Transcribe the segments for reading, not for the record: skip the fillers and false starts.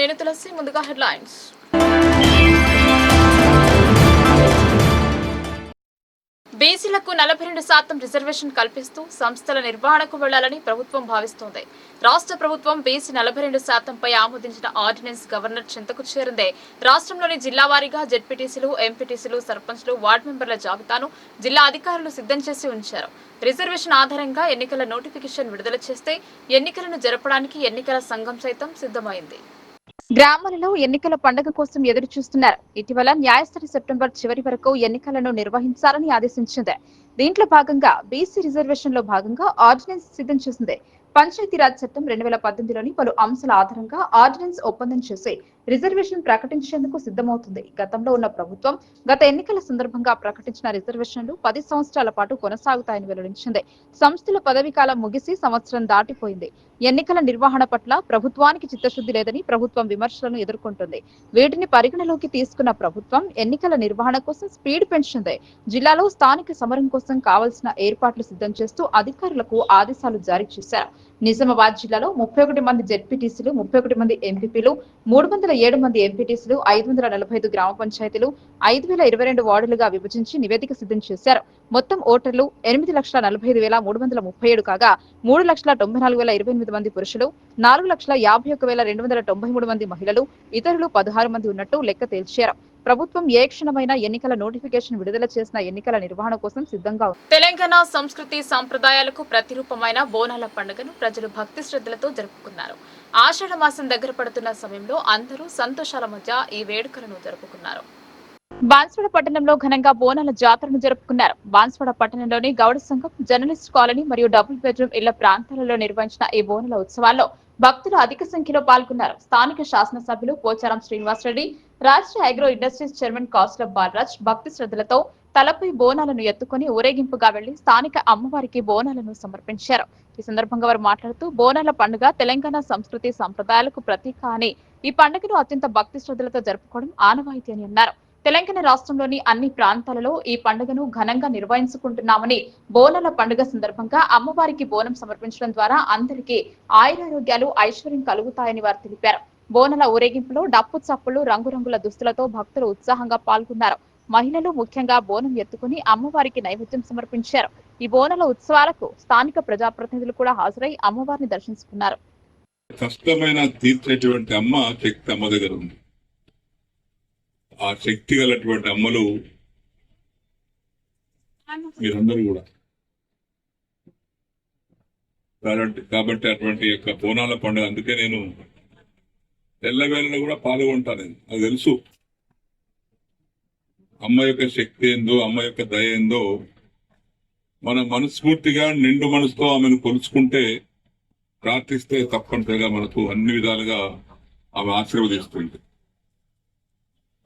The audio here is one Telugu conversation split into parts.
నేను తులసి. ముందుగా హెడ్లైన్స్. బీసీలకు 42% రిజర్వేషన్ కల్పిస్తూ సంస్థల నిర్వహణకు వెళ్లాలని ప్రభుత్వం భావిస్తోంది. రాష్ట్ర ప్రభుత్వం బీసీ 42%పై ఆమోదించిన ఆర్డినెన్స్ గవర్నర్ చింతకు చేరిందే. రాష్ట్రంలోని జిల్లా వారీగా జెడ్పీటీసీలు, ఎంపీటీసీలు, సర్పంచ్లు, వార్డు మెంబర్ల జాబితాను జిల్లా అధికారులు సిద్ధం చేసి ఉంచారు. రిజర్వేషన్ ఆధారంగా ఎన్నికల నోటిఫికేషన్ విడుదల చేస్తే ఎన్నికలను జరపడానికి ఎన్నికల సంఘం సైతం సిద్ధమైంది. గ్రామాలలో ఎన్నికల పండుగ కోసం ఎదురు చూస్తున్నారు. ఇటీవల న్యాయస్థానం సెప్టెంబర్ చివరి వరకు ఎన్నికలను నిర్వహించాలని ఆదేశించింది. దీంట్లో భాగంగా బీసీ రిజర్వేషన్ లో భాగంగా ఆర్డినెన్స్ సిద్ధం చేసింది. పంచాయతీరాజ్ చట్టం 2018లోని పలు అంశాల ఆధారంగా ఆర్డినెన్స్ ఒప్పందం చేసి రిజర్వేషన్ ప్రకటించేందుకు సిద్ధమవుతుంది. గతంలో ఉన్న ప్రభుత్వం గత ఎన్నికల సందర్భంగా ప్రకటించిన రిజర్వేషన్లు 10 సంవత్సరాల పాటు కొనసాగుతాయని వెల్లడించింది. సంస్థల పదవీకాలం ముగిసి సంవత్సరం దాటిపోయింది. ఎన్నికల నిర్వహణ పట్ల ప్రభుత్వానికి చిత్తశుద్ధి లేదని ప్రభుత్వం విమర్శలను ఎదుర్కొంటుంది. వీటిని పరిగణలోకి తీసుకున్న ప్రభుత్వం ఎన్నికల నిర్వహణ కోసం స్పీడ్ పెంచింది. జిల్లాలో స్థానిక సమరం కోసం కావాల్సిన ఏర్పాట్లు సిద్ధం చేస్తూ అధికారులకు ఆదేశాలు జారీ చేశారు. నిజామాబాద్ జిల్లాలో 31 మంది జెడ్పీటీసీలు, 31 మంది ఎంపీపీలు, 307 మంది ఎంపీటీసీలు, 545 గ్రామ పంచాయతీలు, 5022 వార్డులుగా విభజించి నివేదిక సిద్ధం చేశారు. మొత్తం ఓటర్లు 8,45,337 కాగా 3,94,028 మంది పురుషులు, 4,51,293 మంది మహిళలు, ఇతరులు 16 మంది ఉన్నట్టు లెక్క తేల్చారు. ప్రభుత్వం ఏ క్షణమైనా ఎన్నికల నోటిఫికేషన్ విడుదల చేసిన ఎన్నికల నిర్వహణ కోసం సిద్ధంగా ఉంది. తెలంగాణ సంస్కృతి సంప్రదాయాలకు ప్రతిరూపమైన బోనాల పండుగను ప్రజలు భక్తి శ్రద్ధలతో జరుపుకున్నారు. ఆషాఢ మాసం దగ్గర పడుతున్న సమయంలో అందరూ సంతోషాల మధ్య ఈ వేడుకలను జరుపుకున్నారు. బాన్స్వాడ పట్టణంలో ఘనంగా బోనాల జాతరను జరుపుకున్నారు. బాన్స్వాడ పట్టణంలోని గౌడ సంఘం, జర్నలిస్ట్ కాలనీ మరియు డబుల్ బెడ్రూమ్ ఇళ్ల ప్రాంతాలలో నిర్వహించిన ఈ బోనాల ఉత్సవాల్లో భక్తులు అధిక సంఖ్యలో పాల్గొన్నారు. స్థానిక శాసనసభ్యులు పోచారం శ్రీనివాసరెడ్డి, రాష్ట్ర అగ్రో ఇండస్ట్రీస్ చైర్మన్ కౌసల బాలరాజ్ భక్తి శ్రద్ధలతో తలపై బోనాలను ఎత్తుకుని ఊరేగింపుగా వెళ్లి స్థానిక అమ్మవారికి బోనాలను సమర్పించారు. ఈ సందర్భంగా వారు మాట్లాడుతూ బోనాల పండుగ తెలంగాణ సంస్కృతి సంప్రదాయాలకు ప్రతీక అని, ఈ పండుగను అత్యంత భక్తి శ్రద్ధలతో జరుపుకోవడం ఆనవాయితీ అని అన్నారు. తెలంగాణ రాష్ట్రంలోని అన్ని ప్రాంతాలలో ఈ పండుగను ఘనంగా నిర్వహించుకుంటున్నామని, బోనాల పండుగ సందర్భంగా అమ్మవారికి బోనం సమర్పించడం ద్వారా అందరికీ ఆయురారోగ్యాలు, ఐశ్వర్యం కలుగుతాయని వారు తెలిపారు. బోనాల ఊరేగింపులో డప్పు చప్పులు, రంగురంగుల దుస్తులతో భక్తులు ఉత్సాహంగా పాల్గొన్నారు. మహిళలు ముఖ్యంగా బోనం ఎత్తుకుని అమ్మవారికి నైవేద్యం సమర్పించారు. ఈ బోనాల ఉత్సవాలకు స్థానిక ప్రజాప్రతినిధులు కూడా హాజరై అమ్మవారిని దర్శించుకున్నారు. కష్టమైన తీర్చేటువంటి అమ్మ శక్తి అమ్మ దగ్గర ఉంది. ఆ శక్తి గలటువంటి అమ్మలు మీరందరూ కూడా కాబట్టి అటువంటి యొక్క బోనాల పండుగ, అందుకే నేను తెల్లవేళలో కూడా పాల్గొంటాను. అది తెలుసు అమ్మ యొక్క శక్తి ఏందో, అమ్మ యొక్క దయ ఏందో. మనం మనస్ఫూర్తిగా నిండు మనసుతో ఆమెను కొలుచుకుంటే, ప్రార్థిస్తే తప్పనిసరిగా మనకు అన్ని విధాలుగా ఆమె ఆశీర్వదిస్తుంది.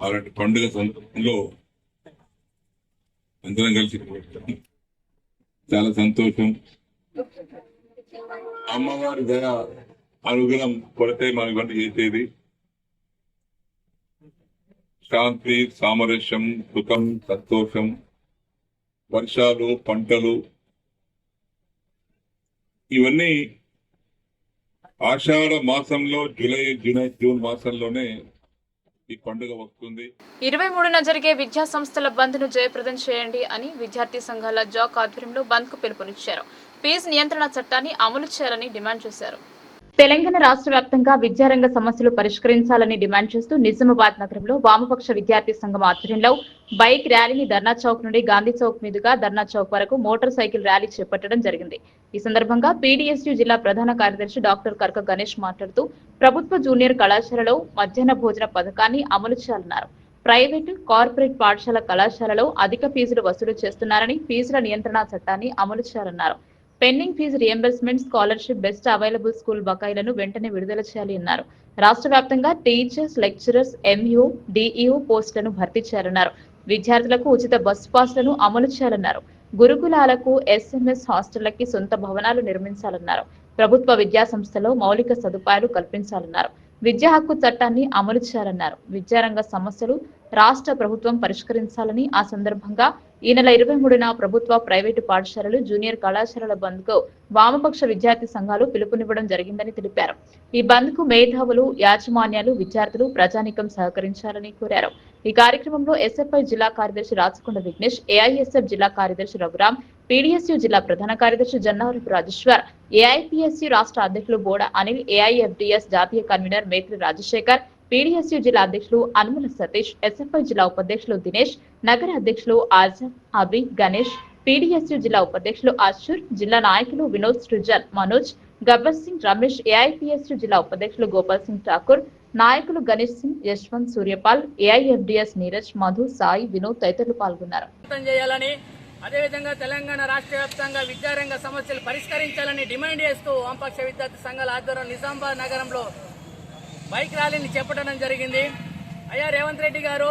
అలాంటి పండుగ సందర్భంలో అందరం కలిసి చాలా సంతోషం. అమ్మవారి దయ అనుగుణం కొడితే మనం ఇవన్నీ చేసేది. శాంతి, సామరస్యం, సుఖం, సంతోషం, వర్షాలు, పంటలు, ఇవన్నీ ఆషాఢ మాసంలో జూన్ మాసంలోనే ఈ పండుగ వస్తుంది. 23న జరిగే విద్యా సంస్థల బంద్ ను జయప్రదం చేయండి అని విద్యార్థి సంఘాల జాక్ ఆధ్వర్యంలో బంద్ కు పిలుపునిచ్చారు. ఫీజు నియంత్రణ చట్టాన్ని అమలు చేయాలని డిమాండ్ చేశారు. తెలంగాణ రాష్ట్ర వ్యాప్తంగా విద్యారంగ సమస్యలు పరిష్కరించాలని డిమాండ్ చేస్తూ నిజామాబాద్ నగరంలో వామపక్ష విద్యార్థి సంఘం ఆధ్వర్యంలో బైక్ ర్యాలీని ధర్నా చౌక్ నుండి గాంధీ చౌక్ మీదుగా ధర్నా చౌక్ వరకు మోటార్ సైకిల్ ర్యాలీ చేపట్టడం జరిగింది. ఈ సందర్భంగా పీడీఎస్యూ జిల్లా ప్రధాన కార్యదర్శి డాక్టర్ కర్క గణేష్ మాట్లాడుతూ ప్రభుత్వ జూనియర్ కళాశాలలో మధ్యాహ్న భోజన పథకాన్ని అమలు చేయాలన్నారు. ప్రైవేటు, కార్పొరేట్ పాఠశాల కళాశాలలో అధిక ఫీజులు వసూలు చేస్తున్నారని, ఫీజుల నియంత్రణ చట్టాన్ని అమలు చేయాలన్నారు. Pending fee reimbursement, scholarship, best available school బకాయిలను వెంటనే విడుదల చేయాలి అన్నారు. రాష్ట్ర వ్యాప్తంగా టీచర్స్, లెక్చరర్స్, ఎంఈఓ, డిఈఓ పోస్టులను భర్తీ చేయాలన్నారు. విద్యార్థులకు ఉచిత బస్ పాస్లను అమలు చేయాలన్నారు. గురుకులాలకు, ఎస్ఎంఎస్ హాస్టళ్లకి సొంత భవనాలు నిర్మించాలన్నారు. ప్రభుత్వ విద్యా సంస్థలో మౌలిక సదుపాయాలు కల్పించాలన్నారు. విద్యా హక్కు చట్టాన్ని అమలు చేయాలన్నారు. విద్యారంగ సమస్యలు రాష్ట్ర ప్రభుత్వం పరిష్కరించాలని ఆ సందర్భంగా ఈ నెల 23న ప్రభుత్వ ప్రైవేటు పాఠశాలలు జూనియర్ కళాశాలల బంద్ కు వామపక్ష విద్యార్థి సంఘాలు పిలుపునివ్వడం జరిగిందని తెలిపారు. ఈ బంద్ కు మేధావులు, యాజమాన్యాలు, విద్యార్థులు, ప్రజానీకం సహకరించాలని కోరారు. ఈ కార్యక్రమంలో ఎస్ఎఫ్ఐ జిల్లా కార్యదర్శి రాచకొండ విఘ్నేష్, ఏఐఎస్ఎఫ్ జిల్లా కార్యదర్శి రఘురాం, పీడీఎస్యూ జిల్లా ప్రధాన కార్యదర్శి జన్నారపు రాజేశ్వర్, ఏఐపీఎస్యూ రాష్ట్ర అధ్యక్షులు బోడ అనిల్, ఏఐఎఫ్డీఎస్ జాతీయ కన్వీనర్ మేత్రి రాజశేఖర్, పీడీఎస్యూ జిల్లా అధ్యక్షులు అనుమల సతీష్, ఎస్ఎఫ్ఐ జిల్లా ఉపాధ్యక్షులు దినేష్, నగర అధ్యక్షులు ఆజం, అభి, గణేష్, పీడీఎస్యూ జిల్లా ఉపాధ్యక్షులు అశూర్, జిల్లా నాయకులు వినోద్ సృజన్, మనోజ్, గబ్బర్ సింగ్, రమేష్, ఏఐపీఎస్యూ జిల్లా ఉపాధ్యక్షులు గోపాల్ సింగ్ ఠాకూర్, నాయకులు గణేష్ సింగ్, యశ్వంత్, సూర్యపాల్, ఏఐఎఫ్డీఎస్ నీరజ్, మధు, సాయి, వినోద్ తదితరులు పాల్గొన్నారు. అదేవిధంగా తెలంగాణ రాష్ట్ర వ్యాప్తంగా విద్యారంగ సమస్యలు పరిష్కరించాలని డిమాండ్ చేస్తూ వామపక్ష విద్యార్థి సంఘాల ఆధ్వర్యంలో నిజామాబాద్ నగరంలో బైక్ ర్యాలీని చేపట్టడం జరిగింది. అయ్యా రేవంత్ రెడ్డి గారు,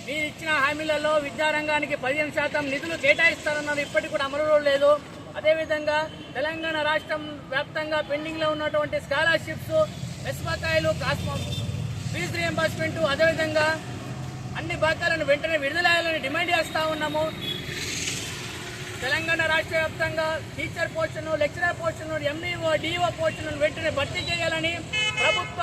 మీరు ఇచ్చిన హామీలలో విద్యారంగానికి 15% నిధులు కేటాయిస్తారన్నారు, ఇప్పటికి కూడా అమలులో లేదు. అదేవిధంగా తెలంగాణ రాష్ట్రం వ్యాప్తంగా పెండింగ్లో ఉన్నటువంటి స్కాలర్షిప్స్, మెస్ బకాయిలు, ఫీజు రియంబర్స్మెంట్, అదేవిధంగా అన్ని బకాయిలను వెంటనే విడుదలయ్యాలని డిమాండ్ చేస్తూ ఉన్నాము. తెలంగాణ రాష్ట్ర వ్యాప్తంగా టీచర్ పోస్టును, లెక్చరర్ పోస్టును, ఎంఈఓ, డిఓ పోస్టులను వెంటనే భర్తీ చేయాలని, ప్రభుత్వ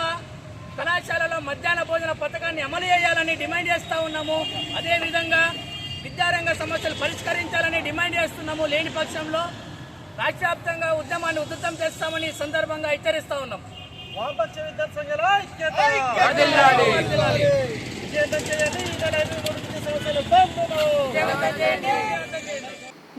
కళాశాలలో మధ్యాహ్న భోజన పథకాన్ని అమలు చేయాలని డిమాండ్ చేస్తూ ఉన్నాము. అదేవిధంగా విద్యారంగ సమస్యలు పరిష్కరించాలని డిమాండ్ చేస్తున్నాము. లేని పక్షంలో రాష్ట్ర వ్యాప్తంగా ఉద్యమాన్ని ఉధృతం చేస్తామని సందర్భంగా హెచ్చరిస్తూ ఉన్నాం.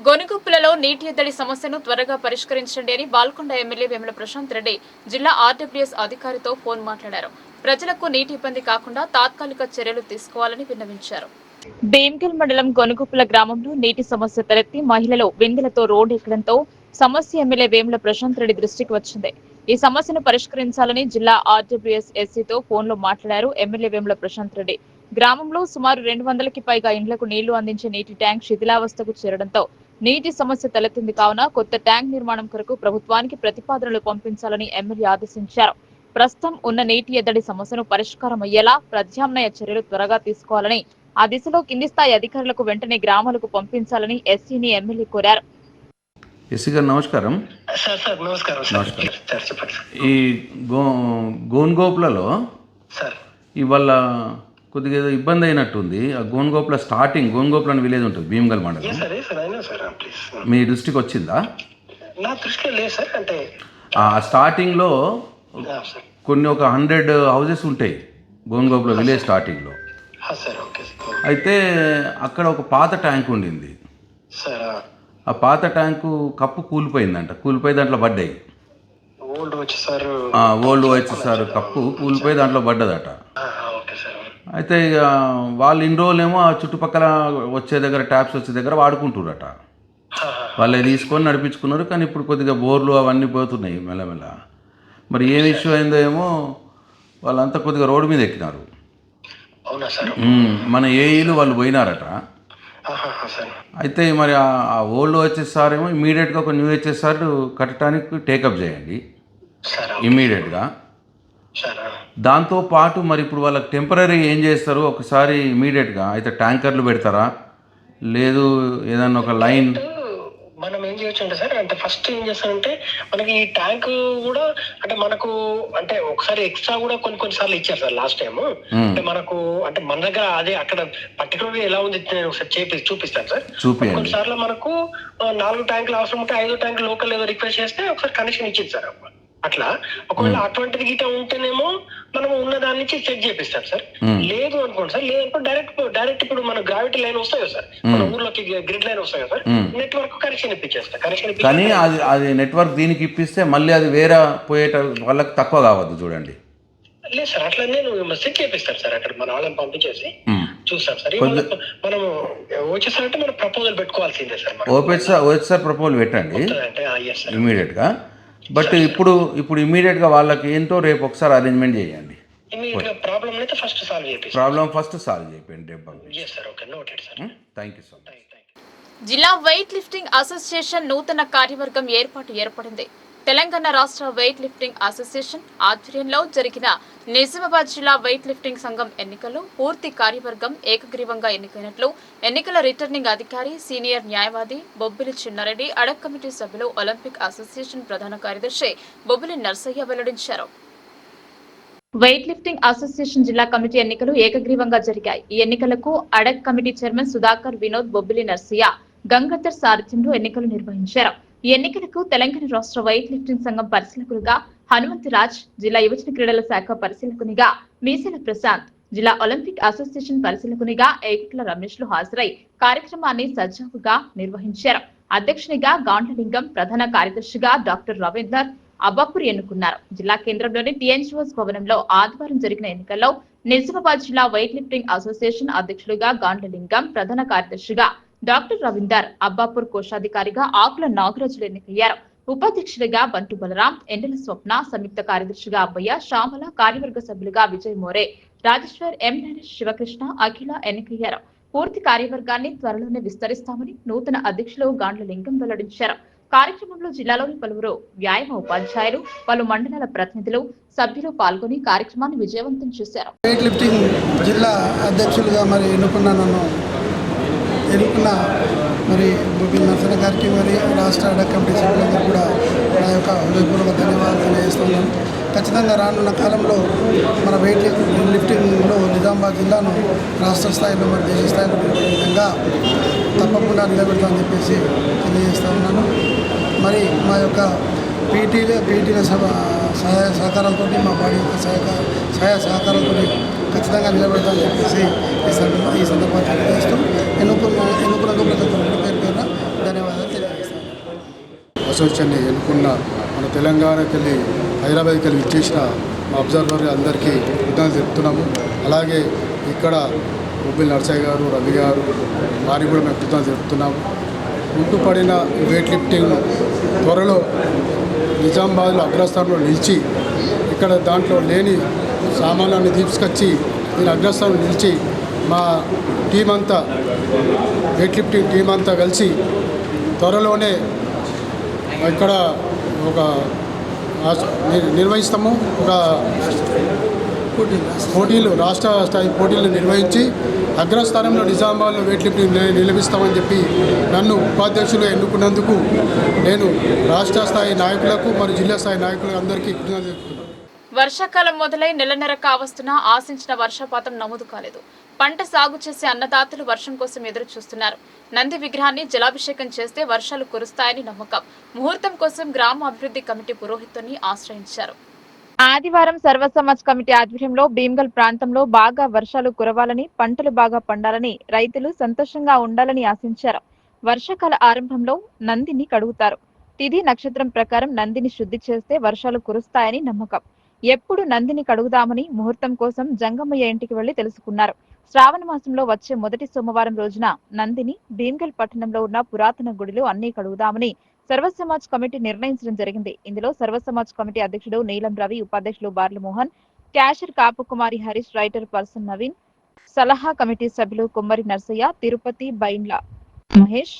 గొనుగుప్పులలో నీటి ఎద్దడి సమస్యను త్వరగా పరిష్కరించండి అని బాల్కొండ ఎమ్మెల్యే వేముల ప్రశాంత్ రెడ్డి జిల్లా ఆర్డబ్ల్యూఎస్ అధికారితో ఫోన్ మాట్లాడారు. ప్రజలకు నీటి ఇబ్బంది కాకుండా తాత్కాలిక చర్యలు తీసుకోవాలని విన్నవించారు. భీమ్గల్ మండలం గొనుగుప్పుల గ్రామంలో నీటి సమస్య తలెత్తి మహిళలు బిందెలతో రోడ్డు ఎక్కడంతో సమస్య ఎమ్మెల్యే వేముల ప్రశాంత్ రెడ్డి దృష్టికి వచ్చింది. ఈ సమస్యను పరిష్కరించాలని జిల్లా ఆర్డబ్ల్యూఎస్ ఎస్సీతో ఫోన్లో మాట్లాడారు ఎమ్మెల్యే వేముల ప్రశాంత్ రెడ్డి. గ్రామంలో సుమారు 200కి పైగా ఇండ్లకు నీళ్లు అందించే నీటి ట్యాంక్ శిథిలావస్థకు చేరడంతో నీటి సమస్య తలెత్తింది. కావున కొత్త ట్యాంక్ నిర్మాణం కొరకు ప్రభుత్వానికి ప్రతిపాదనలు పంపించాలని ఎమ్మెల్యే ఆదేశించారు. ప్రస్తుతం ఉన్న నీటి ఎద్దడి సమస్యను పరిష్కారం అయ్యేలా ప్రత్యామ్నాయ చర్యలు త్వరగా తీసుకోవాలని, ఆ దిశలో కింది స్థాయి అధికారులకు వెంటనే గ్రామాలకు పంపించాలని ఎస్సీని ఎమ్మెల్యే కోరారు. ఎస్సీ గారు నమస్కారం. ఈ గోన్గోపులలో ఇవాళ కొద్దిగా ఏదో ఇబ్బంది అయినట్టుంది. ఆ గోన్గోపుల స్టార్టింగ్, గోన్గోపుల అని విలేజ్ ఉంటుంది భీమ్గల్ మండలం, మీ దృష్టికి వచ్చిందా? నా దృష్టిలో లేదు సార్. అంటే ఆ స్టార్టింగ్లో కొన్ని ఒక 100 హౌసెస్ ఉంటాయి గోన్గోపుల విలేజ్ స్టార్టింగ్లో. అయితే అక్కడ ఒక పాత ట్యాంక్ ఉండింది. ఆ పాత ట్యాంకు కప్పు కూలిపోయిందంట. కూలిపోయి దాంట్లో పడ్డాయి. ఓల్డ్ వచ్చేసారు కప్పు కూలిపోయి దాంట్లో పడ్డదట. అయితే ఇక వాళ్ళు ఇన్ని రోజులేమో ఆ చుట్టుపక్కల వచ్చే దగ్గర, ట్యాప్స్ వచ్చే దగ్గర వాడుకుంటున్నారట. వాళ్ళే తీసుకొని నడిపించుకున్నారు. కానీ ఇప్పుడు కొద్దిగా బోర్లు అవన్నీ పోతున్నాయి మెల్లమెల్ల. మరి ఏం ఇష్యూ అయిందో ఏమో, వాళ్ళంతా కొద్దిగా రోడ్డు మీద ఎక్కినారు. మన ఏఈలు వాళ్ళు పోయినారట. అయితే మరి ఆ ఓల్డ్ వచ్చేసారేమో ఇమీడియట్గా ఒక న్యూ వచ్చేసారు కట్టడానికి టేకప్ చేయండి ఇమీడియట్గా. దాంతో పాటు మరి ఇప్పుడు వాళ్ళకి టెంపరీ ఏం చేస్తారు ఒకసారి ఇమీడియట్గా, అయితే ట్యాంకర్లు పెడతారా, లేదు ఏదన్నా ఒక లైన్ మనం ఏం చేయొచ్చు అంటే సార్, అంటే ఫస్ట్ ఏం చేస్తారంటే మనకి ఈ ట్యాంక్ కూడా అంటే మనకు అంటే ఒకసారి ఎక్స్ట్రా కూడా కొన్నిసార్లు ఇచ్చారు సార్ లాస్ట్ టైం. అంటే మనకు అంటే మన దగ్గర అదే అక్కడ పర్టికులర్గా ఎలా ఉంది ఒకసారి చూపిస్తాను సార్. కొన్నిసార్లు మనకు 4 ట్యాంకులు అవసరం ఉంటే 5 ట్యాంకులు లోకల్ ఏదో రిక్వెస్ట్ చేస్తే ఒకసారి కనెక్షన్ ఇచ్చింది సార్. అట్లా ఒకవేళ అటువంటిది గీట ఉంటేనేమో మనం ఉన్న దాని నుంచి చెక్ చేపిస్తాం సార్. లేదు అనుకోండి సార్, లేదనుకో డైరెక్ట్ ఇప్పుడు మన గ్రావిటీ లైన్ వస్తాయి కదా సార్, మన ఊర్లోకి గ్రిడ్ లైన్ వస్తాయి కదా సార్, నెట్వర్క్ కనెక్షన్ ఇప్పించేస్తాం. కానీ అది నెట్వర్క్ దీనికి ఇప్పిస్తే మళ్ళీ అది వేరే పోయేట వాళ్ళకి తక్కువ కావద్దు చూడండి. లేదు సార్, అట్లా నేను సెట్ చేపిస్తాను సార్. అక్కడ మన వాళ్ళని పంపించేసి చూస్తాం సార్. మనం వచ్చేసారంటే మనం ప్రపోజల్ పెట్టుకోవాల్సిందే సార్. ఓపెన్ ప్రపోజల్ పెట్టండి ఇమీడియట్ గా. బట్ ఇప్పుడు ఇమీడియట్గా వాళ్ళకి ఏంటో రేపు ఒకసారి అరేంజ్మెంట్ చేయండి. ప్రాబ్లం ఫస్ట్ సాల్వ్ చేయండి. Thank you so much. జిల్లా వెయిట్ లిఫ్టింగ్ అసోసియేషన్ నూతన కార్యవర్గం ఏర్పడింది. తెలంగాణ రాష్ట్ర వెయిట్ లిఫ్టింగ్ అసోసియేషన్ ఆధ్వర్యంలో జరిగిన నిజామాబాద్ జిల్లా వెయిట్ లిఫ్టింగ్ సంఘం ఎన్నికల్లో పూర్తి కార్యవర్గం ఏకగ్రీవంగా ఎన్నికైనట్లు ఎన్నికల రిటర్నింగ్ అధికారి సీనియర్ న్యాయవాది బొబ్బిలి చిన్నారెడ్డి అడక్ కమిటీ సభ్యులు ఒలింపిక్ అసోసియేషన్ ప్రధాన కార్యదర్శి బొబ్బిలి నర్సయ్య వెల్లడించారు. వెయిట్ లిఫ్టింగ్ అసోసియేషన్ జిల్లా కమిటీ ఎన్నికలు ఏకగ్రీవంగా జరిగాయి. ఈ ఎన్నికలకు ad hoc committee chairman Sudhakar Vinod Bobbili Narsaiah Gangadhar సారథ్యంలో ఎన్నికలు నిర్వహించారు. ఈ ఎన్నికలకు తెలంగాణ రాష్ట్ర వెయిట్ లిఫ్టింగ్ సంఘం పరిశీలకులుగా హనుమంతరాజ్, జిల్లా యువజన క్రీడల శాఖ పరిశీలకునిగా మీసెల ప్రశాంత్, జిల్లా ఒలింపిక్ అసోసియేషన్ పరిశీలకునిగా ఏకుట్ల రమేష్లు హాజరై కార్యక్రమాన్ని సజావుగా నిర్వహించారు. అధ్యక్షునిగా గాండ్లలింగం, ప్రధాన కార్యదర్శిగా డాక్టర్ రవీందర్ అబ్బాపూర్ ఎన్నుకున్నారు. జిల్లా కేంద్రంలోని టీఎన్జీఓస్ భవనంలో ఆదివారం జరిగిన ఎన్నికల్లో నిజామాబాద్ జిల్లా వెయిట్ లిఫ్టింగ్ అసోసియేషన్ అధ్యక్షులుగా గాండ్లలింగం, ప్రధాన కార్యదర్శిగా డాక్టర్ రవీందర్ అబ్బాపూర్, కోశాధికారిగా ఆకుల నాగరాజులు ఎన్నికయ్యారు. ఉపాధ్యక్షులుగా బంటు బలరాం, ఎండల స్వప్న, సంయుక్త కార్యదర్శిగా అబ్బయ్య, శ్యామల, కార్యవర్గ సభ్యులుగా విజయ్ మోరే, రాజేశ్వర్, ఎం నరేష్, శివకృష్ణ, అఖిల ఎన్నికయ్యారు. పూర్తి కార్యవర్గాన్ని త్వరలోనే విస్తరిస్తామని నూతన అధ్యక్షులు గాండ్లలింగం వెల్లడించారు. కార్యక్రమంలో జిల్లాలోని పలువురు వ్యాయామ ఉపాధ్యాయులు, పలు మండలాల ప్రతినిధులు, సభ్యులు పాల్గొని కార్యక్రమాన్ని విజయవంతం చేశారు. వెయిట్ లిఫ్టింగ్ జిల్లా అధ్యక్షులుగా ఎన్నుకున్న బొబ్బిలి నర్సయ్య గారికి రాష్ట్ర అడక్ కమిటీ సభ్యులందరూ కూడా నా యొక్క హృదయపూర్వక ధన్యవాదాలు తెలియజేస్తున్నాను. ఖచ్చితంగా రానున్న కాలంలో మన వెయిట్ లిఫ్టింగ్లో నిజామాబాద్ జిల్లాను రాష్ట్ర స్థాయిలో దేశ స్థాయిలో నిలబడే విధంగా తప్పకుండా నిలబెడతామని చెప్పేసి తెలియజేస్తా ఉన్నాను. మా యొక్క పీటీల సహాయ సహకారాలతో, మా బాడీ యొక్క సహాయ సహకారాలతో ఖచ్చితంగా నిలబెడతామని చెప్పేసి ఈ సందర్భంగా తెలియజేస్తూ ఎన్నుకున్న ప్రతి ఒక్కరు పేరు ధన్యవాదాలు తెలియజేస్తాను. అసోసియేషన్ని ఎన్నుకున్న మన తెలంగాణకి వెళ్ళి హైదరాబాద్కి వెళ్ళి ఇచ్చేసిన మా అబ్జర్వర్ అందరికీ కృతజ్ఞతలు చెప్తున్నాము. అలాగే ఇక్కడ బొబ్బిలి నర్సయ్య గారు, రవి గారు వారికి కూడా మేము కృతజ్ఞతలు చెప్తున్నాము. ఉంటుపడిన వెయిట్ లిఫ్టింగ్ త్వరలో నిజామాబాద్లో అగ్రస్థానంలో నిలిచి ఇక్కడ దాంట్లో లేని సామాన్యాన్ని తీసుకొచ్చి నేను అగ్రస్థానంలో నిలిచి మా టీం అంతా వెయిట్ లిఫ్టింగ్ టీం అంతా కలిసి త్వరలోనే ఇక్కడ ఒక నిర్వహిస్తాము. ఒక పోటీలు, రాష్ట్ర స్థాయి పోటీలు నిర్వహించి అగ్రస్థానంలో నిజామాబాద్లో వెయిట్ లిఫ్టింగ్ నిలబిస్తామని చెప్పి నన్ను ఉపాధ్యక్షులు ఎన్నుకున్నందుకు నేను రాష్ట్ర స్థాయి నాయకులకు మరియు జిల్లా స్థాయి నాయకులకు అందరికీ కృతజ్ఞతలు చెప్తున్నాను. వర్షాకాలం మొదలై నెలన్నర కావస్తున్నా ఆశించిన వర్షపాతం నమోదు కాలేదు. పంట సాగు చేసే అన్నదాతలు వర్షం కోసం ఎదురు చూస్తున్నారు. నంది విగ్రహాన్ని జలాభిషేకం చేస్తే వర్షాలు కురుస్తాయని నమ్మకం. ముహూర్తం కోసం గ్రామ అభివృద్ధి కమిటీ పురోహితుని ఆశ్రయించారు. ఆదివారం సర్వ సమాజ్ కమిటీ ఆధ్వర్యంలో భీమ్గల్ ప్రాంతంలో బాగా వర్షాలు కురవాలని, పంటలు బాగా పండాలని, రైతులు సంతోషంగా ఉండాలని ఆశించారు. వర్షాకాల ఆరంభంలో నందిని కడుగుతారు. తిథి నక్షత్రం ప్రకారం నందిని శుద్ధి చేస్తే వర్షాలు కురుస్తాయని నమ్మకం. ఎప్పుడు నందిని కడుగుదామని ముహూర్తం కోసం జంగమయ్య ఇంటికి వెళ్లి తెలుసుకున్నారు. శ్రావణ మాసంలో వచ్చే మొదటి సోమవారం రోజున నందిని భీమ్గల్ పట్టణంలో ఉన్న పురాతన గుడిలో అన్ని కడుగుదామని సర్వ సమాజ్ కమిటీ నిర్ణయించడం జరిగింది. ఇందులో సర్వ సమాజ్ కమిటీ అధ్యక్షుడు నీలం రవి, ఉపాధ్యక్షులు Barla Mohan, cashier Kapukumari Harish, writer person Naveen, సలహా కమిటీ సభ్యులు కుమ్మరి నర్సయ్య, తిరుపతి, బైండ్ల మహేష్,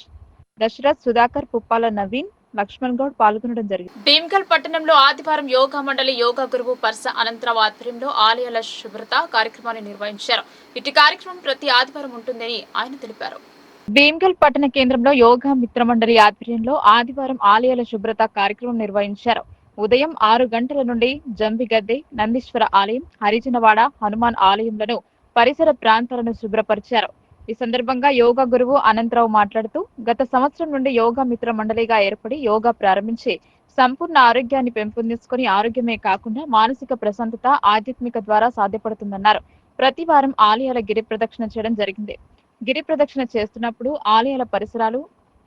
దశరథ్, సుధాకర్, పుప్పాల నవీన్, లక్ష్మణ్ గౌడ్ పాల్గొనడం జరిగింది. భీమ్గల్ పట్టణంలో ఆదివారం యోగా మండలి యోగా గురువు పర్స అనంతరావు ఆధ్వర్యంలో ఆలయాల శుభ్రత కార్యక్రమాన్ని నిర్వహించారు. ఇటు కార్యక్రమం ప్రతి ఆదివారం ఉంటుందని ఆయన తెలిపారు. భీమ్గల్ పట్టణ కేంద్రంలో యోగా మిత్ర మండలి ఆధ్వర్యంలో ఆదివారం ఆలయాల శుభ్రత కార్యక్రమం నిర్వహించారు. ఉదయం 6 గంటల నుండి జంబిగద్దె, నందీశ్వర ఆలయం, హరిజనవాడ, హనుమాన్ ఆలయంలను, పరిసర ప్రాంతాలను శుభ్రపరిచారు. ఈ సందర్భంగా యోగా గురువు అనంతరావు మాట్లాడుతూ, గత సంవత్సరం నుండి యోగా మిత్ర మండలిగా ఏర్పడి యోగా ప్రారంభించి సంపూర్ణ ఆరోగ్యాన్ని పెంపొందించుకుని ఆరోగ్యమే కాకుండా మానసిక ప్రశాంతత, ఆధ్యాత్మిక ద్వారా సాధ్యపడుతుందన్నారు. ప్రతి వారం ఆలయాల గిరి ప్రదక్షిణ చేయడం జరిగింది. గిరి ప్రదక్షిణ చేస్తున్నప్పుడు ఆలయాల పరిసరాలు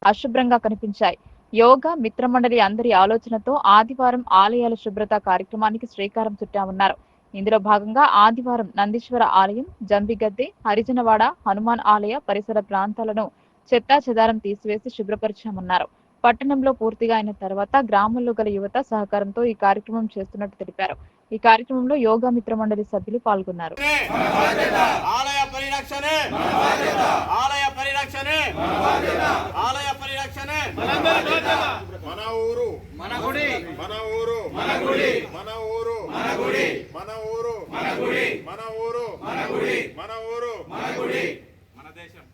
అశుభ్రంగా కనిపించాయి. యోగా మిత్ర మండలి అందరి ఆలోచనతో ఆదివారం ఆలయాల శుభ్రత కార్యక్రమానికి శ్రీకారం చుట్టామన్నారు. ఇందులో భాగంగా ఆదివారం నందీశ్వర ఆలయం, జంబిగద్దె, హరిజనవాడ, హనుమాన్ ఆలయ పరిసర ప్రాంతాలను చెత్తా చెదారం తీసివేసి శుభ్రపరిచామన్నారు. పట్టణంలో పూర్తిగా అయిన తర్వాత గ్రామంలో గల యువత సహకారంతో ఈ కార్యక్రమం చేస్తున్నట్టు తెలిపారు. ఈ కార్యక్రమంలో యోగా మిత్ర మండలి సభ్యులు పాల్గొన్నారు. ఆలయ పరిరక్షణే పరిరక్షణే మన ఊరు మన గుడి మన ఊరు మన గుడి మన ఊరు మన గుడి మన ఊరు మన గుడి మన ఊరు మన గుడి మన ఊరు మన గుడి మన దేశం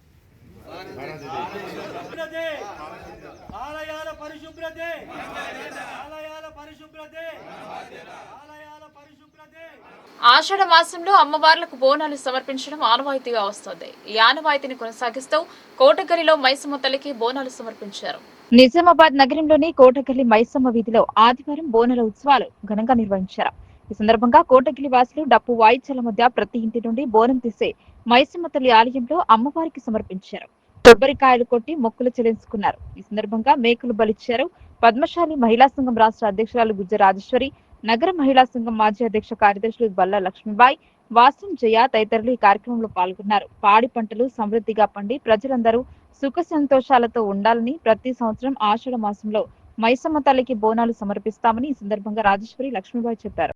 ఆలయాల పరిశుభ్రతే ఆలయాల పరిశుభ్రతే ఆలయాల పరిశుభ్రతే. ఆషాఢ మాసంలో అమ్మవార్లకు బోనాలు సమర్పించడం ఆనవాయితీగా వస్తోంది. ఈ ఆనవాయితీని కొనసాగిస్తూ కోటగల్లిలో మైసమ్మ తల్లికి బోనాలు సమర్పించారు. నిజామాబాద్ నగరంలోని కోటగల్లి మైసమ్మ వీధిలో ఆదివారం బోనాల ఉత్సవాలు ఘనంగా నిర్వహించారు. ఈ సందర్భంగా కోటగిలి వాసులు డప్పు వాయిద్యాల మధ్య ప్రతి ఇంటి నుండి బోనం తీసి మైసమ్మ తల్లి ఆలయంలో అమ్మవారికి సమర్పించారు. కొబ్బరికాయలు కొట్టి మొక్కులు చెల్లించుకున్నారు. ఈ సందర్భంగా మేకలు బలిచ్చారు. పద్మశాలి మహిళా సంఘం రాష్ట్ర అధ్యక్షురాలు గుజ్జ రాజేశ్వరి, నగర మహిళా సంఘం మాజీ అధ్యక్ష కార్యదర్శులు బల్లా లక్ష్మీబాయి, వాసం జయ తదితరులు ఈ కార్యక్రమంలో పాల్గొన్నారు. పాడి పంటలు సమృద్ధిగా పండి ప్రజలందరూ సుఖ సంతోషాలతో ఉండాలని ప్రతి సంవత్సరం ఆషాఢ మాసంలో మైసమ్మ తల్లికి బోనాలు సమర్పిస్తామని ఈ సందర్భంగా రాజేశ్వరి లక్ష్మీబాయి చెప్పారు.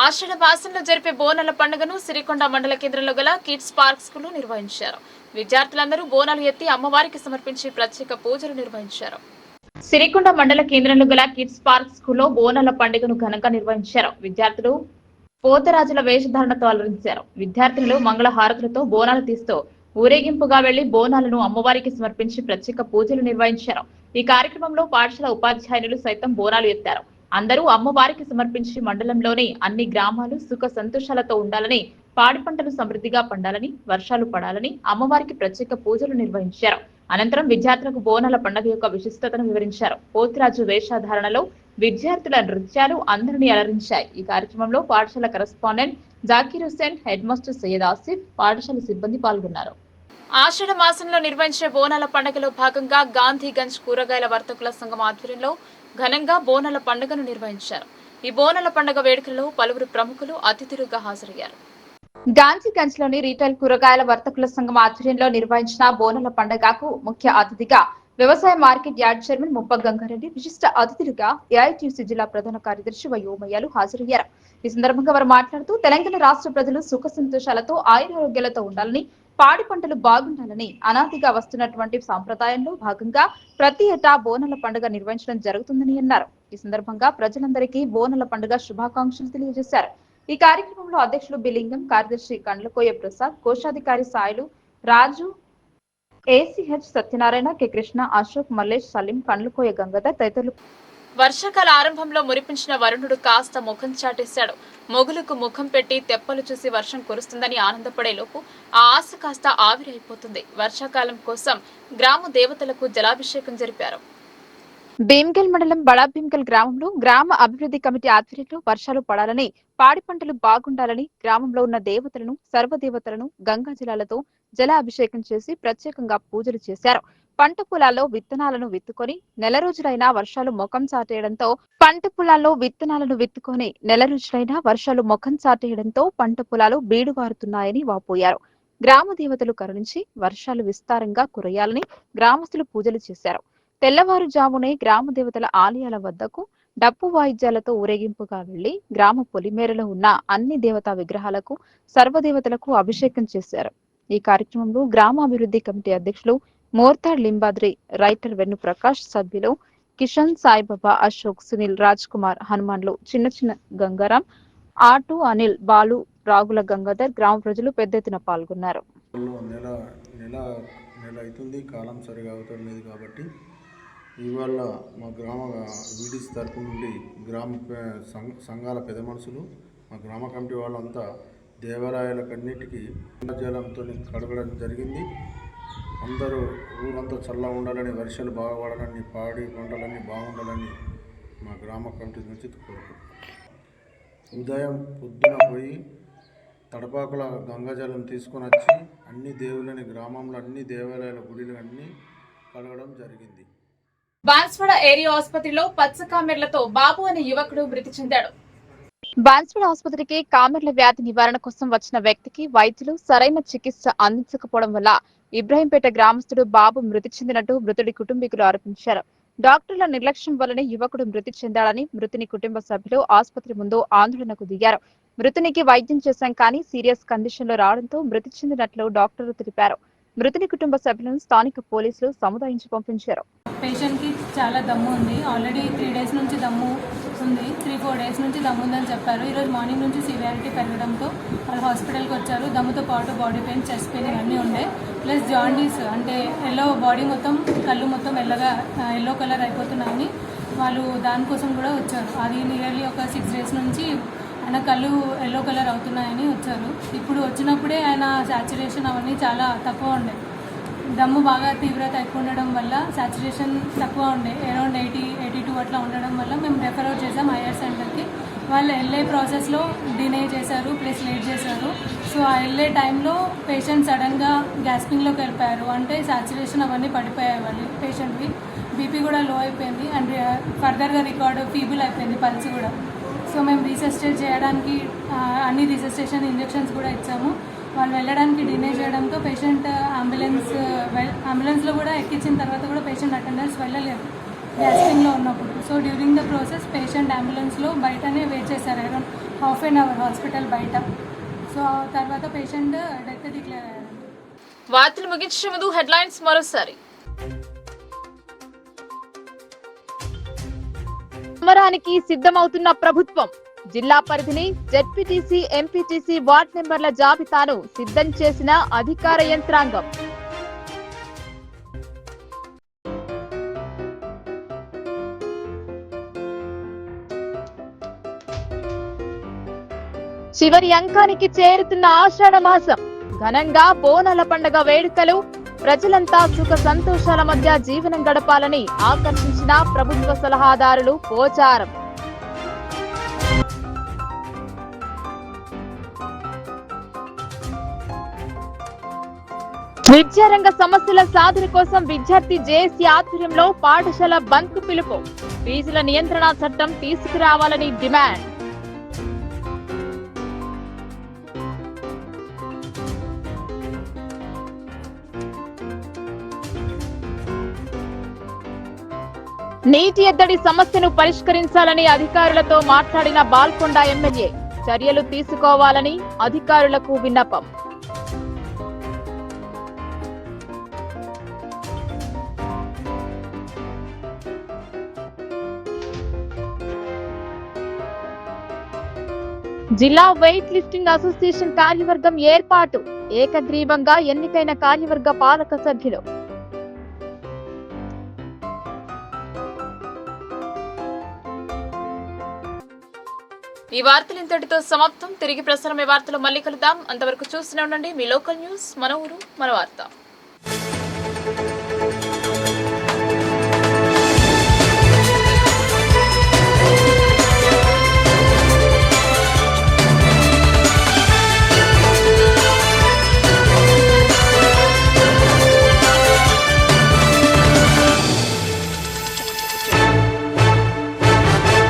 ఆషాఢ మాసంలో జరిపే బోనాల పండుగను సిరికొండ మండల కేంద్రంలో గల కిడ్స్ పార్క్ స్కూల్లో నిర్వహించారు. విద్యార్థులందరూ బోనాలు ఎత్తి అమ్మవారికి సమర్పించి ప్రత్యేక పూజలు నిర్వహించారు. సిరికొండ మండల కేంద్రంలో గల కిడ్స్ పార్క్ స్కూల్లో బోనాల పండుగను ఘనంగా నిర్వహించారు. విద్యార్థులు పోతరాజుల వేషధారణతో అలరించారు. విద్యార్థులు మంగళ హారతులతో బోనాలు తీస్తూ ఊరేగింపుగా వెళ్లి బోనాలను అమ్మవారికి సమర్పించి ప్రత్యేక పూజలు నిర్వహించారు. ఈ కార్యక్రమంలో పాఠశాల ఉపాధ్యాయులు సైతం బోనాలు ఎత్తారు. అందరూ అమ్మవారికి సమర్పించి మండలంలోని అన్ని గ్రామాలు సుఖ సంతోషాలతో ఉండాలని, పాడి పంటలు సమృద్ధిగా పండాలని, వర్షాలు పడాలని అమ్మవారికి ప్రత్యేక పూజలు నిర్వహించారు. అనంతరం విద్యార్థులకు బోనాల పండుగ యొక్క విశిష్టతను వివరించారు. పోతురాజు వేషధారణలో విద్యార్థుల నృత్యాలు అందరినీ అలరించాయి. ఈ కార్యక్రమంలో పాఠశాల correspondent Zakir Hussain, head master Syed Asif, పాఠశాల సిబ్బంది పాల్గొన్నారు. ఆషాఢ మాసంలో నిర్వహించే బోనాల పండుగలో భాగంగా గాంధీగంజ్ కూరగాయల వర్తకుల సంఘం ఆధ్వర్యంలో ఘనంగా బోనాల పండుగను నిర్వహించారు. ఈ బోనాల పండుగ వేడుకల్లో పలువురు ప్రముఖులు అతిథులుగా హాజరయ్యారు. గాంధీగంజ్ లోని రీటైల్ కూరగాయల వర్తకుల సంఘం ఆధ్వర్యంలో నిర్వహించిన బోనాల పండుగకు ముఖ్య అతిథిగా వ్యవసాయ మార్కెట్ యార్డ్ చైర్మన్ ముప్ప గంగారెడ్డి, విశిష్ట అతిథులుగా ఏఐటీయూసీ జిల్లా ప్రధాన కార్యదర్శి వయోమయ్యాలు హాజరయ్యారు. ఈ సందర్భంగా వారు మాట్లాడుతూ తెలంగాణ రాష్ట్ర ప్రజలు సుఖ సంతోషాలతో ఆయురారోగ్యాలతో ఉండాలని, పాడి పంటలు బాగుండాలని అనాదిగా వస్తున్నటువంటి సాంప్రదాయంలో భాగంగా ప్రతి ఏటా బోనాల పండుగ నిర్వహించడం జరుగుతుందని అన్నారు. ఈ సందర్భంగా ప్రజలందరికీ బోనాల పండుగ శుభాకాంక్షలు తెలియజేశారు. ఈ కార్యక్రమంలో అధ్యక్షులు బిలింగం, కార్యదర్శి కండ్లకోయ ప్రసాద్, కోశాధికారి సాయిలు, రాజు, ఏసీహెచ్ సత్యనారాయణ, కె కృష్ణ, అశోక్, మల్లేష్, సలీం, కండ్లకోయ గంగాధర్ తదితరులు. వర్షాకాల ఆరంభంలో మురిపించిన వరుణుడు కాస్త ముఖం చాటేశాడు. మొగులకు ముఖం పెట్టి తెప్పలు చూసి వర్షం కురుస్తుందని ఆనందపడే లోపు ఆ ఆశ కాస్త ఆవిరైపోతుంది. వర్షాకాలం కోసం గ్రామ దేవతలకు జలాభిషేకం జరిపారు. భీమ్గల్ మండలం బడా భీమ్గల్ గ్రామంలో గ్రామ అభివృద్ధి కమిటీ ఆధ్వర్యంలో వర్షాలు పడాలని, పాడి పంటలు బాగుండాలని గ్రామంలో ఉన్న దేవతలను, సర్వదేవతలను గంగా జలాలతో జల అభిషేకం చేసి ప్రత్యేకంగా పూజలు చేశారు. పంట పొలాల్లో విత్తనాలను విత్తుకొని నెల రోజులైనా వర్షాలు ముఖం చాటేయడంతో పంట పొలాలు బీడువారుతున్నాయని వాపోయారు. గ్రామ దేవతలు కరుణించి వర్షాలు విస్తారంగా కురయాలని గ్రామస్తులు పూజలు చేశారు. తెల్లవారుజామునే గ్రామ దేవతల ఆలయాల వద్దకు డప్పు వాయిద్యాలతో ఊరేగింపుగా వెళ్లి గ్రామ పొలిమేరలో ఉన్న అన్ని దేవతా విగ్రహాలకు, సర్వదేవతలకు అభిషేకం చేశారు. ఈ కార్యక్రమంలో గ్రామాభివృద్ధి కమిటీ అధ్యక్షులు మోర్తాడ్ లింబాద్రి, రైటర్ వెన్ను ప్రకాష్, సభ్యులు కిషన్, సాయిబాబా, అశోక్, సునీల్, రాజ్ కుమార్, హనుమాన్లు, చిన్న గంగారాం, ఆటు, అనిల్, బాలు, రాగుల గంగాధర్, గ్రామ ప్రజలు పెద్ద ఎత్తున పాల్గొన్నారు. నెల అవుతుంది, కాలం సరిగా అవటం లేదు కాబట్టి ఇవాళ మా గ్రామ వీడీస్ తరపు నుండి గ్రామ సంఘాల పెద్ద మనుషులు, మా గ్రామ కమిటీ వాళ్ళంతా దేవాలయాలకన్నిటికీ జలంతో కడగడం జరిగింది. అందరూ ఊరంతా చల్లగా ఉండాలని, వర్షాలు బాగా పడాలని, పాడి పంటలన్నీ బాగుండాలని మా గ్రామ కమిటీ నుంచి కోరుకుంటున్నాం. ఉదయం పొద్దున పోయి తడపాకుల గంగాజలం తీసుకొని వచ్చి అన్ని దేవుళ్ళని గ్రామంలో అన్ని దేవాలయాల గుడిలు అన్ని కడగడం జరిగింది. బాన్స్వాడ ఏరియా ఆసుపత్రిలో పచ్చ కామెర్లతో బాబు అనే యువకుడు మృతి చెందాడు. బాన్స్వాడ ఆసుపత్రికి కామెర్ల వ్యాధి నివారణ కోసం వచ్చిన వ్యక్తికి వైద్యులు సరైన చికిత్స అందించకపోవడం వల్ల ఇబ్రహీంపేట గ్రామస్తుడు బాబు మృతి చెందినట్టు మృతుడి కుటుంబీకులు ఆరోపించారు. డాక్టర్ల నిర్లక్ష్యం వల్లనే యువకుడు మృతి చెందాడని మృతుని కుటుంబ సభ్యులు ఆసుపత్రి ముందు ఆందోళనకు దిగారు. మృతునికి వైద్యం చేశాం కానీ సీరియస్ కండిషన్ లో రావడంతో మృతి చెందినట్లు డాక్టర్లు తెలిపారు. మృతుని కుటుంబ సభ్యులను స్థానిక పోలీసులు సముదాయించి పంపించారు. పేషెంట్కి చాలా దమ్ము ఉంది. ఆల్రెడీ 3 days నుంచి దమ్ము ఉంది. 3-4 days నుంచి దమ్ము ఉందని చెప్పారు. ఈరోజు మార్నింగ్ నుంచి సివియారిటీ పెరగడంతో వాళ్ళు హాస్పిటల్కి వచ్చారు. దమ్ముతో పాటు బాడీ పెయిన్, చెస్ట్ పెయిన్ ఇవన్నీ ఉండే. ప్లస్ జాండీస్ అంటే ఎల్లో బాడీ మొత్తం, కళ్ళు మొత్తం ఎల్లో కలర్ అయిపోతున్నాయని వాళ్ళు దానికోసం కూడా వచ్చారు. అది నియర్లీ ఒక 6 days నుంచి ఆయన కళ్ళు ఎల్లో కలర్ అవుతున్నాయని వచ్చారు. ఇప్పుడు వచ్చినప్పుడే ఆయన సాచురేషన్ అవన్నీ చాలా తక్కువ ఉండే. దమ్ము బాగా తీవ్రత ఎక్కువ ఉండడం వల్ల సాచురేషన్ తక్కువ ఉండే, అరౌండ్ 80-82 అట్లా ఉండడం వల్ల మేము రెఫర్ అవుట్ చేసాం ఐఆర్ సెంటర్కి. వాళ్ళు వెళ్ళే ప్రాసెస్లో డినే చేశారు, ప్లస్ లేట్ చేశారు. సో ఆ వెళ్ళే టైంలో పేషెంట్ సడన్గా గ్యాస్పింగ్లోకి వెళ్ళిపోయారు. అంటే సాచురేషన్ అవన్నీ పడిపోయాయి వాళ్ళు పేషెంట్కి. బీపీ కూడా లో అయిపోయింది అండ్ ఫర్దర్గా రికార్డు ఫీబుల్ అయిపోయింది, పల్స్ కూడా. సో మేము రీసెస్టేట్ చేయడానికి అన్ని రీసెస్టేషన్ ఇంజెక్షన్స్ కూడా ఇచ్చాము. వాళ్ళు వెళ్ళడానికి డినే చేయడంతో పేషెంట్ అంబులెన్స్లో కూడా ఎక్కించిన తర్వాత కూడా పేషెంట్ అటెండర్స్ వెళ్ళలేదు గ్యాస్పింగ్లో ఉన్నప్పుడు. So during the process patient అంబులెన్స్లో బయటనే వెయిట్ చేశారు, అరౌండ్ ½ an hour హాస్పిటల్ బయట. సో తర్వాత పేషెంట్ డెత్ డిక్లేర్ అయ్యారు. వార్తలు ముగించే ముందు హెడ్లైన్స్ మరోసారి. సమరానికి సిద్ధమవుతున్న ప్రభుత్వం. జిల్లా పరిధిని జెడ్పీటీసీ, ఎంపీటీసీ వార్డు నెంబర్ల జాబితాను సిద్ధం చేసిన అధికార యంత్రాంగం. చివరి అంకానికి చేరుతున్న ఆషాఢ మాసం. ఘనంగా బోనాల పండుగ వేడుకలు. ప్రజలంతా సుఖ సంతోషాల మధ్య జీవనం గడపాలని ఆకర్షించిన ప్రభుత్వ సలహాదారులు పోచారం. విద్యారంగ సమస్యల సాధన కోసం విద్యార్థి జేఏసీ ఆధ్వర్యంలో పాఠశాల బంద్ కు పిలుపు. ఫీజుల నియంత్రణ చట్టం తీసుకురావాలని డిమాండ్. నీటి ఎద్దడి సమస్యను పరిష్కరించాలని అధికారులతో మాట్లాడిన బాల్కొండ ఎమ్మెల్యే. చర్యలు తీసుకోవాలని అధికారులకు విన్నపం. జిల్లా వెయిట్ లిఫ్టింగ్ అసోసియేషన్ కార్యవర్గం ఏర్పాటు. ఏకగ్రీవంగా ఎన్నికైన కార్యవర్గ పాలక సభ్యులు. ఈ వార్తలు ఇంతటితో సమాప్తం. తిరిగి ప్రసారమే వార్తలు మళ్ళీ కలుద్దాం. అంతవరకు చూస్తూనే ఉండండి మీ లోకల్ న్యూస్. మన ఊరు మన వార్త.